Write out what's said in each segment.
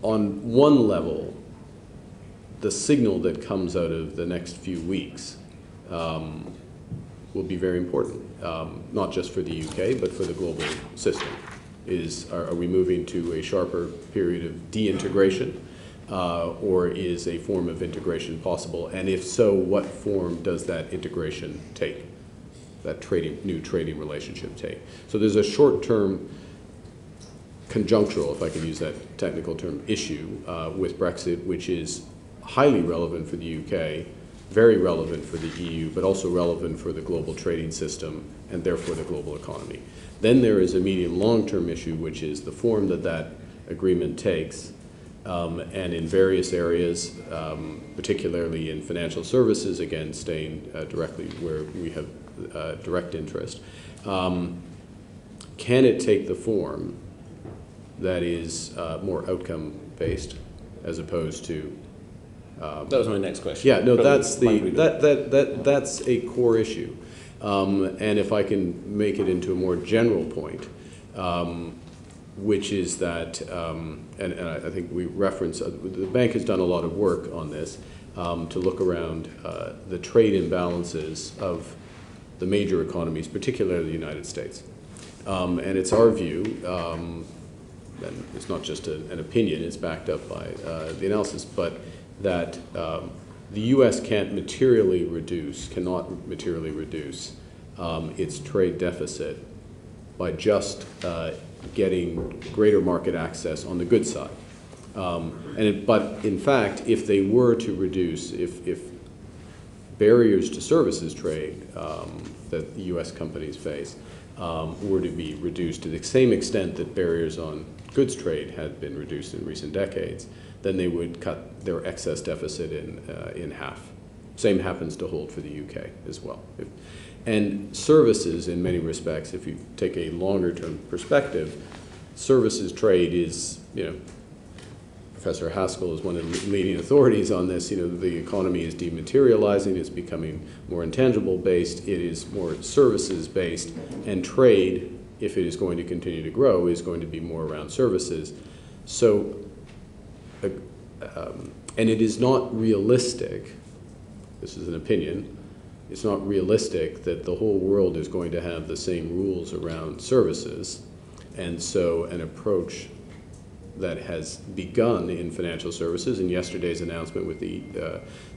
on one level, the signal that comes out of the next few weeks will be very important, not just for the UK, but for the global system. Are we moving to a sharper period of de-integration, or is a form of integration possible? And if so, what form does that integration take, that new trading relationship take? So there's a short-term conjunctural, if I could use that technical term, issue with Brexit, which is highly relevant for the UK, very relevant for the EU, but also relevant for the global trading system and therefore the global economy. Then there is a medium long-term issue, which is the form that that agreement takes, and in various areas, particularly in financial services, again, staying directly where we have direct interest. Can it take the form that is more outcome-based as opposed to that was my next question. Yeah, no, that's a core issue, and if I can make it into a more general point, which is that, and I think we reference, the bank has done a lot of work on this to look around the trade imbalances of the major economies, particularly the United States, and it's our view. And it's not just an opinion, it's backed up by the analysis, but that the U.S. cannot materially reduce its trade deficit by just getting greater market access on the goods side. But in fact, if they were to reduce, if barriers to services trade that U.S. companies face were to be reduced to the same extent that barriers on goods trade had been reduced in recent decades, then they would cut their excess deficit in half. Same happens to hold for the UK as well. And services, in many respects, if you take a longer-term perspective, services trade is, Professor Haskell is one of the leading authorities on this. The economy is dematerializing, it's becoming more intangible-based, it is more services-based, and trade, if it is going to continue to grow, is going to be more around services. So, and it is not realistic, this is an opinion, it's not realistic that the whole world is going to have the same rules around services, and so an approach that has begun in financial services, and yesterday's announcement with the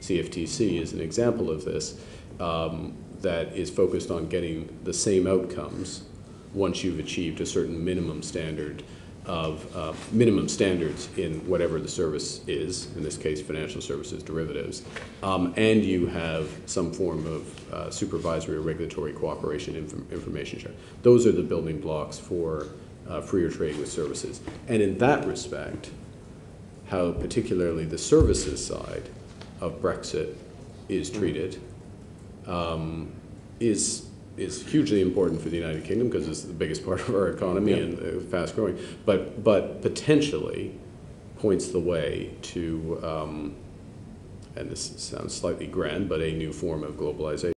CFTC is an example of this, that is focused on getting the same outcomes once you've achieved a certain minimum standard of minimum standards in whatever the service is, in this case financial services derivatives, and you have some form of supervisory or regulatory cooperation information sharing. Those are the building blocks for freer trade with services. And in that respect, how particularly the services side of Brexit is treated is hugely important for the United Kingdom because it's the biggest part of our economy and fast growing, but potentially points the way to, and this sounds slightly grand, but a new form of globalization.